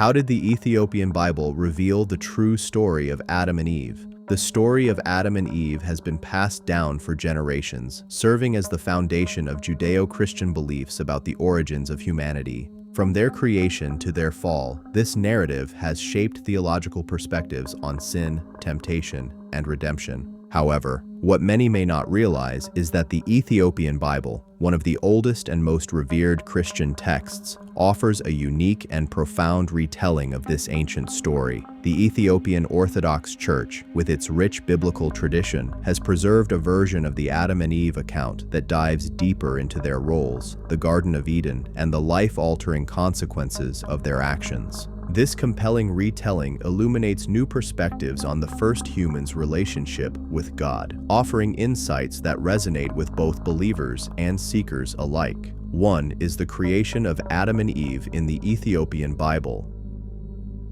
How did the Ethiopian Bible reveal the true story of Adam and Eve? The story of Adam and Eve has been passed down for generations, serving as the foundation of Judeo-Christian beliefs about the origins of humanity. From their creation to their fall, this narrative has shaped theological perspectives on sin, temptation, and redemption. However, what many may not realize is that the Ethiopian Bible, one of the oldest and most revered Christian texts, offers a unique and profound retelling of this ancient story. The Ethiopian Orthodox Church, with its rich biblical tradition, has preserved a version of the Adam and Eve account that dives deeper into their roles, the Garden of Eden, and the life-altering consequences of their actions. This compelling retelling illuminates new perspectives on the first human's relationship with God, offering insights that resonate with both believers and seekers alike. One is the creation of Adam and Eve in the Ethiopian Bible.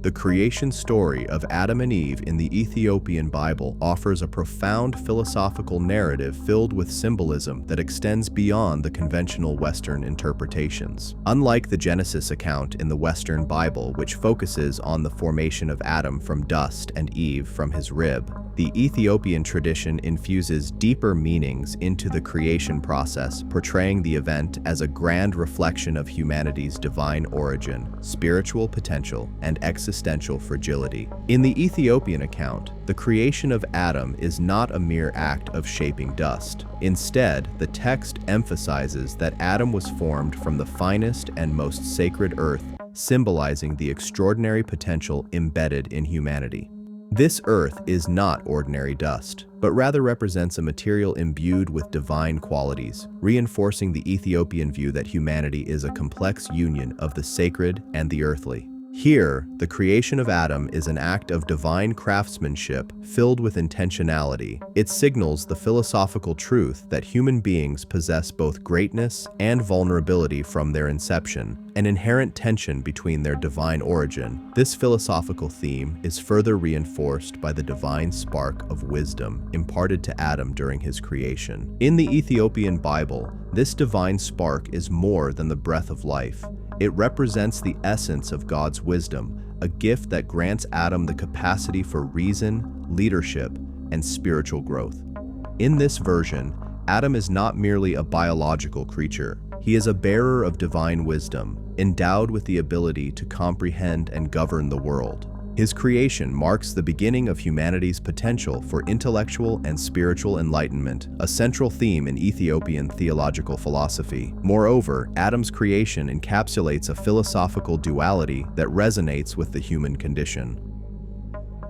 The creation story of Adam and Eve in the Ethiopian Bible offers a profound philosophical narrative filled with symbolism that extends beyond the conventional Western interpretations. Unlike the Genesis account in the Western Bible, which focuses on the formation of Adam from dust and Eve from his rib, the Ethiopian tradition infuses deeper meanings into the creation process, portraying the event as a grand reflection of humanity's divine origin, spiritual potential, and existential fragility. In the Ethiopian account, the creation of Adam is not a mere act of shaping dust. Instead, the text emphasizes that Adam was formed from the finest and most sacred earth, symbolizing the extraordinary potential embedded in humanity. This earth is not ordinary dust, but rather represents a material imbued with divine qualities, reinforcing the Ethiopian view that humanity is a complex union of the sacred and the earthly. Here, the creation of Adam is an act of divine craftsmanship filled with intentionality. It signals the philosophical truth that human beings possess both greatness and vulnerability from their inception, an inherent tension between their divine origin. This philosophical theme is further reinforced by the divine spark of wisdom imparted to Adam during his creation. In the Ethiopian Bible, this divine spark is more than the breath of life. It represents the essence of God's wisdom, a gift that grants Adam the capacity for reason, leadership, and spiritual growth. In this version, Adam is not merely a biological creature. He is a bearer of divine wisdom, endowed with the ability to comprehend and govern the world. His creation marks the beginning of humanity's potential for intellectual and spiritual enlightenment, a central theme in Ethiopian theological philosophy. Moreover, Adam's creation encapsulates a philosophical duality that resonates with the human condition.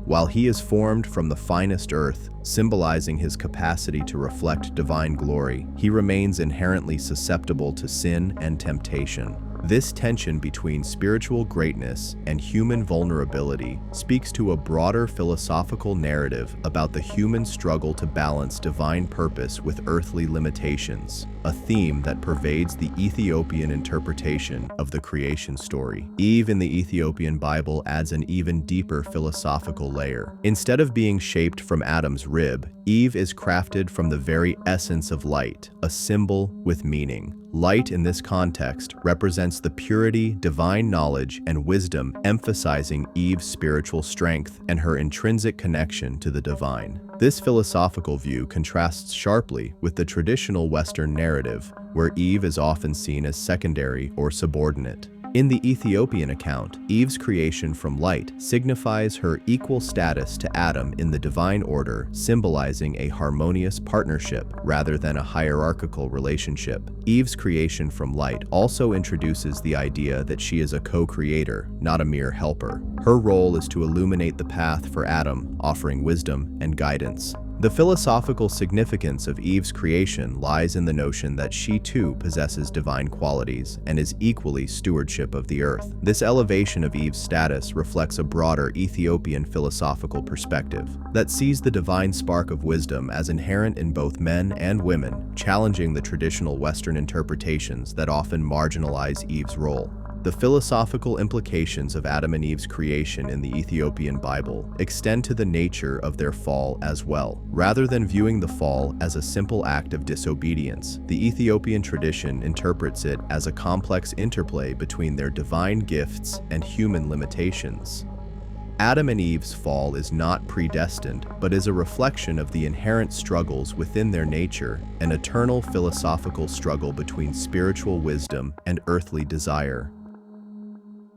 While he is formed from the finest earth, symbolizing his capacity to reflect divine glory, he remains inherently susceptible to sin and temptation. This tension between spiritual greatness and human vulnerability speaks to a broader philosophical narrative about the human struggle to balance divine purpose with earthly limitations, a theme that pervades the Ethiopian interpretation of the creation story. Eve in the Ethiopian Bible adds an even deeper philosophical layer. Instead of being shaped from Adam's rib, Eve is crafted from the very essence of light, a symbol with meaning. Light in this context represents the purity, divine knowledge, and wisdom, emphasizing Eve's spiritual strength and her intrinsic connection to the divine. This philosophical view contrasts sharply with the traditional Western narrative, where Eve is often seen as secondary or subordinate. In the Ethiopian account, Eve's creation from light signifies her equal status to Adam in the divine order, symbolizing a harmonious partnership rather than a hierarchical relationship. Eve's creation from light also introduces the idea that she is a co-creator, not a mere helper. Her role is to illuminate the path for Adam, offering wisdom and guidance. The philosophical significance of Eve's creation lies in the notion that she too possesses divine qualities and is equally stewardship of the earth. This elevation of Eve's status reflects a broader Ethiopian philosophical perspective that sees the divine spark of wisdom as inherent in both men and women, challenging the traditional Western interpretations that often marginalize Eve's role. The philosophical implications of Adam and Eve's creation in the Ethiopian Bible extend to the nature of their fall as well. Rather than viewing the fall as a simple act of disobedience, the Ethiopian tradition interprets it as a complex interplay between their divine gifts and human limitations. Adam and Eve's fall is not predestined, but is a reflection of the inherent struggles within their nature, an eternal philosophical struggle between spiritual wisdom and earthly desire.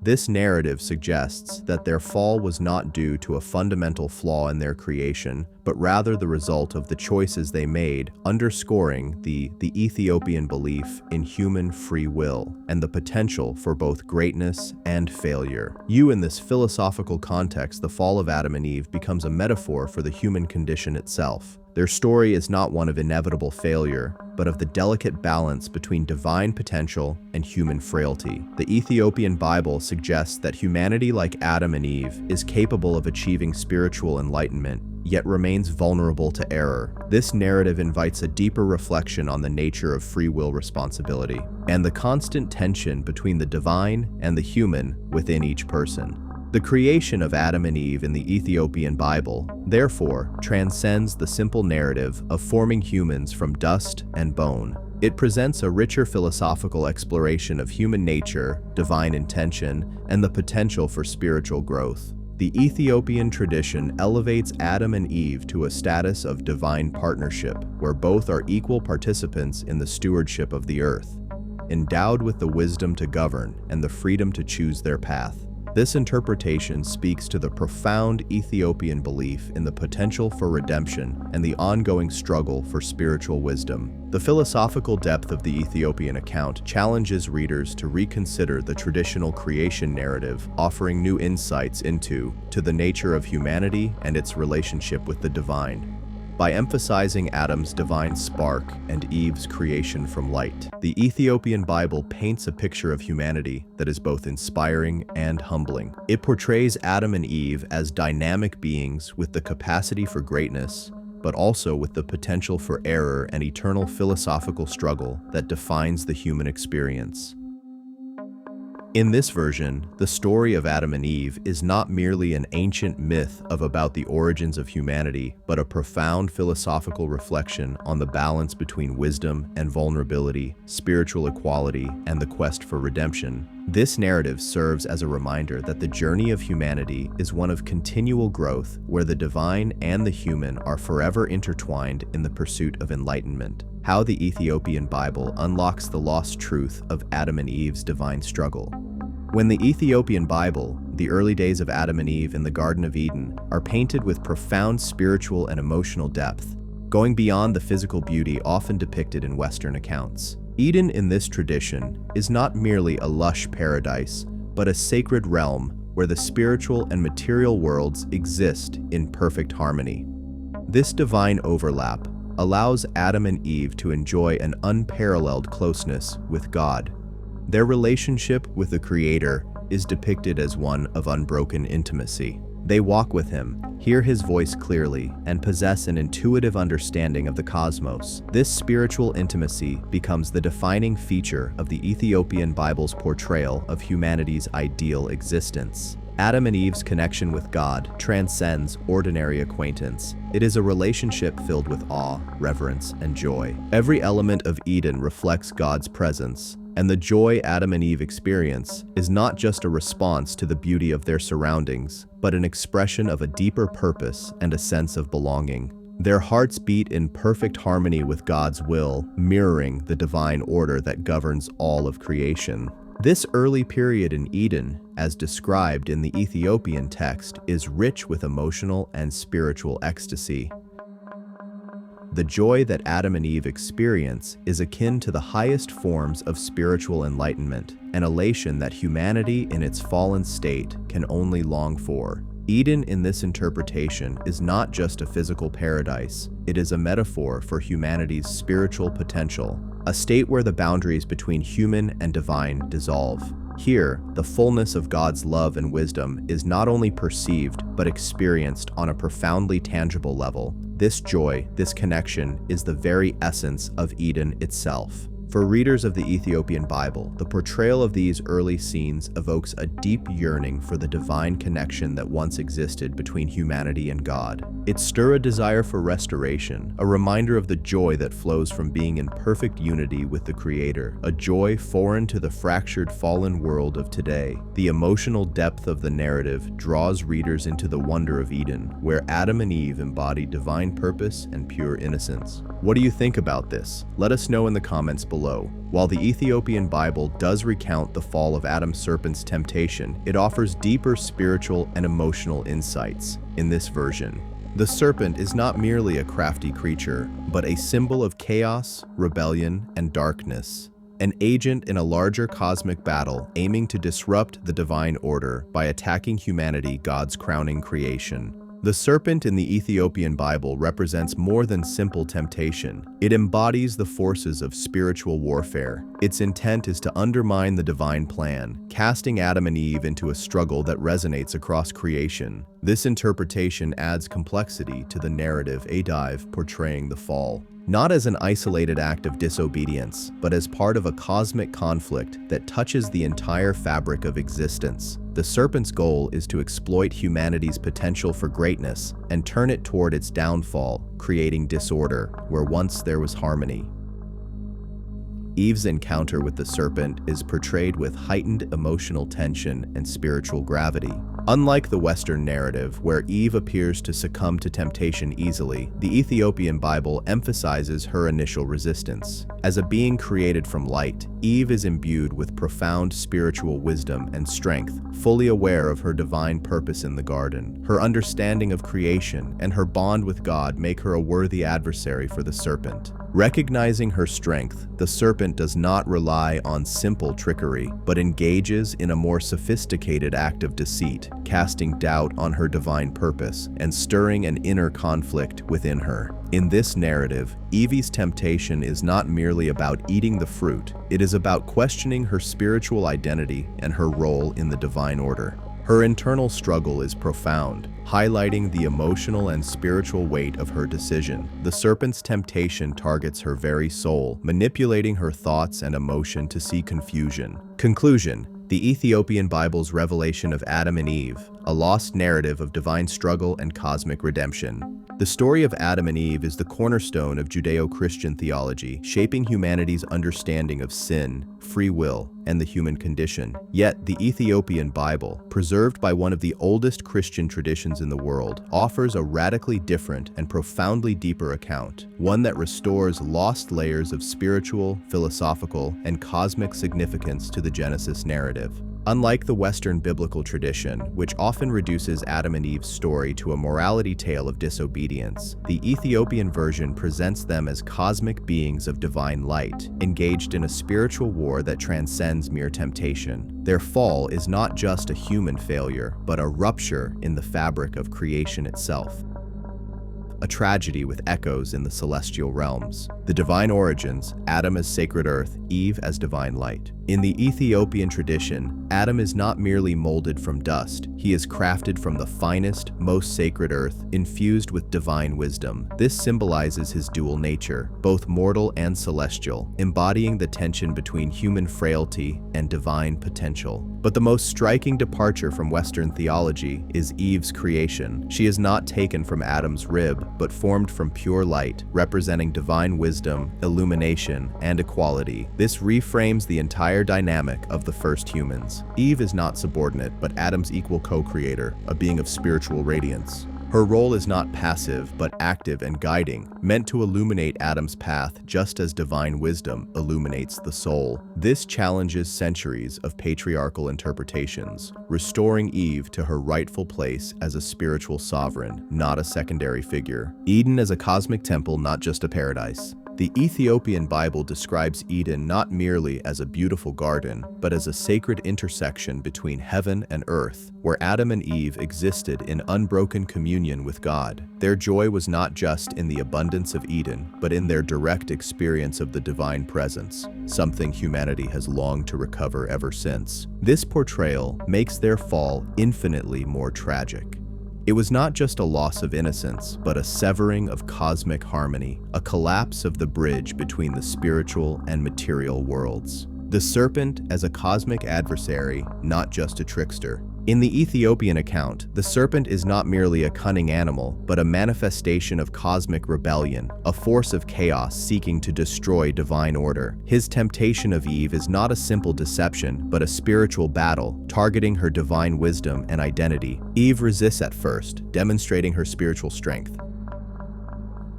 This narrative suggests that their fall was not due to a fundamental flaw in their creation, but rather the result of the choices they made, underscoring the Ethiopian belief in human free will and the potential for both greatness and failure. In this philosophical context, the fall of Adam and Eve becomes a metaphor for the human condition itself. Their story is not one of inevitable failure, but of the delicate balance between divine potential and human frailty. The Ethiopian Bible suggests that humanity, like Adam and Eve, is capable of achieving spiritual enlightenment, yet remains vulnerable to error. This narrative invites a deeper reflection on the nature of free will responsibility and the constant tension between the divine and the human within each person. The creation of Adam and Eve in the Ethiopian Bible, therefore, transcends the simple narrative of forming humans from dust and bone. It presents a richer philosophical exploration of human nature, divine intention, and the potential for spiritual growth. The Ethiopian tradition elevates Adam and Eve to a status of divine partnership, where both are equal participants in the stewardship of the earth, endowed with the wisdom to govern and the freedom to choose their path. This interpretation speaks to the profound Ethiopian belief in the potential for redemption and the ongoing struggle for spiritual wisdom. The philosophical depth of the Ethiopian account challenges readers to reconsider the traditional creation narrative, offering new insights into the nature of humanity and its relationship with the divine. By emphasizing Adam's divine spark and Eve's creation from light, the Ethiopian Bible paints a picture of humanity that is both inspiring and humbling. It portrays Adam and Eve as dynamic beings with the capacity for greatness, but also with the potential for error and eternal philosophical struggle that defines the human experience. In this version, the story of Adam and Eve is not merely an ancient myth about the origins of humanity, but a profound philosophical reflection on the balance between wisdom and vulnerability, spiritual equality, and the quest for redemption. This narrative serves as a reminder that the journey of humanity is one of continual growth, where the divine and the human are forever intertwined in the pursuit of enlightenment. How the Ethiopian Bible unlocks the lost truth of Adam and Eve's divine struggle. When the Ethiopian Bible, the early days of Adam and Eve in the Garden of Eden, are painted with profound spiritual and emotional depth, going beyond the physical beauty often depicted in Western accounts. Eden in this tradition is not merely a lush paradise, but a sacred realm where the spiritual and material worlds exist in perfect harmony. This divine overlap allows Adam and Eve to enjoy an unparalleled closeness with God. Their relationship with the Creator is depicted as one of unbroken intimacy. They walk with Him, hear His voice clearly, and possess an intuitive understanding of the cosmos. This spiritual intimacy becomes the defining feature of the Ethiopian Bible's portrayal of humanity's ideal existence. Adam and Eve's connection with God transcends ordinary acquaintance. It is a relationship filled with awe, reverence, and joy. Every element of Eden reflects God's presence, and the joy Adam and Eve experience is not just a response to the beauty of their surroundings, but an expression of a deeper purpose and a sense of belonging. Their hearts beat in perfect harmony with God's will, mirroring the divine order that governs all of creation. This early period in Eden, as described in the Ethiopian text, is rich with emotional and spiritual ecstasy. The joy that Adam and Eve experience is akin to the highest forms of spiritual enlightenment, an elation that humanity in its fallen state can only long for. Eden in this interpretation is not just a physical paradise, it is a metaphor for humanity's spiritual potential, a state where the boundaries between human and divine dissolve. Here, the fullness of God's love and wisdom is not only perceived, but experienced on a profoundly tangible level. This joy, this connection, is the very essence of Eden itself. For readers of the Ethiopian Bible, the portrayal of these early scenes evokes a deep yearning for the divine connection that once existed between humanity and God. It stirs a desire for restoration, a reminder of the joy that flows from being in perfect unity with the Creator, a joy foreign to the fractured fallen world of today. The emotional depth of the narrative draws readers into the wonder of Eden, where Adam and Eve embody divine purpose and pure innocence. What do you think about this? Let us know in the comments below. While the Ethiopian Bible does recount the fall of Adam's serpent's temptation, it offers deeper spiritual and emotional insights. In this version, the serpent is not merely a crafty creature, but a symbol of chaos, rebellion, and darkness. An agent in a larger cosmic battle aiming to disrupt the divine order by attacking humanity, God's crowning creation. The serpent in the Ethiopian Bible represents more than simple temptation. It embodies the forces of spiritual warfare. Its intent is to undermine the divine plan, casting Adam and Eve into a struggle that resonates across creation. This interpretation adds complexity to the narrative, portraying the fall, not as an isolated act of disobedience, but as part of a cosmic conflict that touches the entire fabric of existence. The serpent's goal is to exploit humanity's potential for greatness and turn it toward its downfall, creating disorder where once there was harmony. Eve's encounter with the serpent is portrayed with heightened emotional tension and spiritual gravity. Unlike the Western narrative, where Eve appears to succumb to temptation easily, the Ethiopian Bible emphasizes her initial resistance. As a being created from light, Eve is imbued with profound spiritual wisdom and strength, fully aware of her divine purpose in the garden. Her understanding of creation and her bond with God make her a worthy adversary for the serpent. Recognizing her strength, the serpent does not rely on simple trickery, but engages in a more sophisticated act of deceit, casting doubt on her divine purpose and stirring an inner conflict within her. In this narrative, Eve's temptation is not merely about eating the fruit, it is about questioning her spiritual identity and her role in the divine order. Her internal struggle is profound, highlighting the emotional and spiritual weight of her decision. The serpent's temptation targets her very soul, manipulating her thoughts and emotion to see confusion. Conclusion: the Ethiopian Bible's revelation of Adam and Eve, a lost narrative of divine struggle and cosmic redemption. The story of Adam and Eve is the cornerstone of Judeo-Christian theology, shaping humanity's understanding of sin, free will, and the human condition. Yet, the Ethiopian Bible, preserved by one of the oldest Christian traditions in the world, offers a radically different and profoundly deeper account, one that restores lost layers of spiritual, philosophical, and cosmic significance to the Genesis narrative. Unlike the Western biblical tradition, which often reduces Adam and Eve's story to a morality tale of disobedience, the Ethiopian version presents them as cosmic beings of divine light, engaged in a spiritual war that transcends mere temptation. Their fall is not just a human failure, but a rupture in the fabric of creation itself. A tragedy with echoes in the celestial realms. The divine origins, Adam as sacred earth, Eve as divine light. In the Ethiopian tradition, Adam is not merely molded from dust, he is crafted from the finest, most sacred earth, infused with divine wisdom. This symbolizes his dual nature, both mortal and celestial, embodying the tension between human frailty and divine potential. But the most striking departure from Western theology is Eve's creation. She is not taken from Adam's rib, but formed from pure light, representing divine wisdom, illumination, and equality. This reframes the entire dynamic of the first humans. Eve is not subordinate, but Adam's equal co-creator, a being of spiritual radiance. Her role is not passive, but active and guiding, meant to illuminate Adam's path just as divine wisdom illuminates the soul. This challenges centuries of patriarchal interpretations, restoring Eve to her rightful place as a spiritual sovereign, not a secondary figure. Eden as a cosmic temple, not just a paradise. The Ethiopian Bible describes Eden not merely as a beautiful garden, but as a sacred intersection between heaven and earth, where Adam and Eve existed in unbroken communion with God. Their joy was not just in the abundance of Eden, but in their direct experience of the divine presence, something humanity has longed to recover ever since. This portrayal makes their fall infinitely more tragic. It was not just a loss of innocence, but a severing of cosmic harmony, a collapse of the bridge between the spiritual and material worlds. The serpent as a cosmic adversary, not just a trickster. In the Ethiopian account, the serpent is not merely a cunning animal, but a manifestation of cosmic rebellion, a force of chaos seeking to destroy divine order. His temptation of Eve is not a simple deception, but a spiritual battle, targeting her divine wisdom and identity. Eve resists at first, demonstrating her spiritual strength.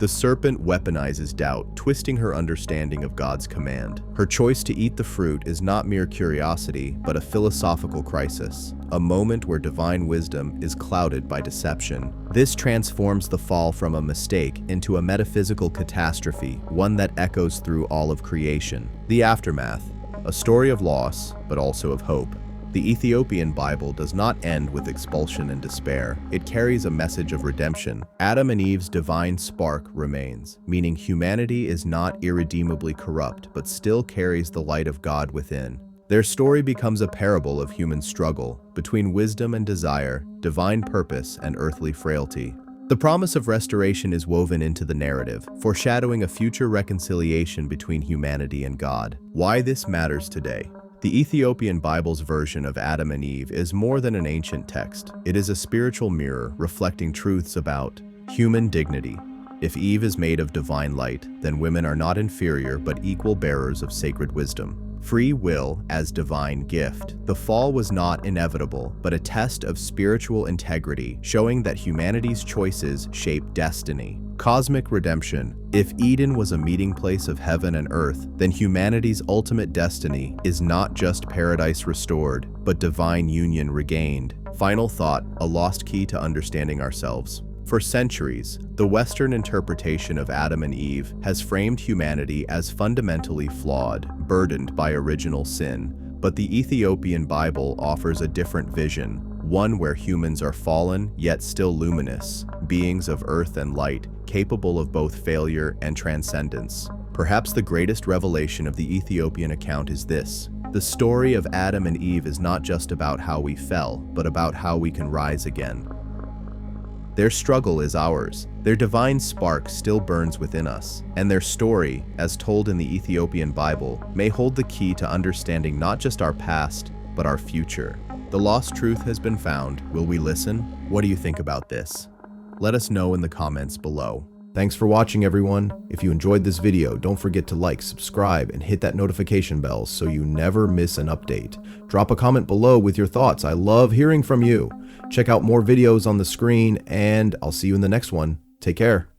The serpent weaponizes doubt, twisting her understanding of God's command. Her choice to eat the fruit is not mere curiosity, but a philosophical crisis, a moment where divine wisdom is clouded by deception. This transforms the fall from a mistake into a metaphysical catastrophe, one that echoes through all of creation. The aftermath, a story of loss, but also of hope. The Ethiopian Bible does not end with expulsion and despair. It carries a message of redemption. Adam and Eve's divine spark remains, meaning humanity is not irredeemably corrupt, but still carries the light of God within. Their story becomes a parable of human struggle between wisdom and desire, divine purpose and earthly frailty. The promise of restoration is woven into the narrative, foreshadowing a future reconciliation between humanity and God. Why this matters today. The Ethiopian Bible's version of Adam and Eve is more than an ancient text. It is a spiritual mirror reflecting truths about human dignity. If Eve is made of divine light, then women are not inferior but equal bearers of sacred wisdom. Free will as divine gift. The fall was not inevitable, but a test of spiritual integrity, showing that humanity's choices shape destiny. Cosmic redemption. If Eden was a meeting place of heaven and earth, then humanity's ultimate destiny is not just paradise restored, but divine union regained. Final thought, a lost key to understanding ourselves. For centuries, the Western interpretation of Adam and Eve has framed humanity as fundamentally flawed, burdened by original sin. But the Ethiopian Bible offers a different vision, one where humans are fallen, yet still luminous, beings of earth and light, capable of both failure and transcendence. Perhaps the greatest revelation of the Ethiopian account is this. The story of Adam and Eve is not just about how we fell, but about how we can rise again. Their struggle is ours. Their divine spark still burns within us, and their story, as told in the Ethiopian Bible, may hold the key to understanding not just our past, but our future. The lost truth has been found. Will we listen? What do you think about this? Let us know in the comments below. Thanks for watching, everyone. If you enjoyed this video, don't forget to like, subscribe, and hit that notification bell so you never miss an update. Drop a comment below with your thoughts. I love hearing from you. Check out more videos on the screen, and I'll see you in the next one. Take care.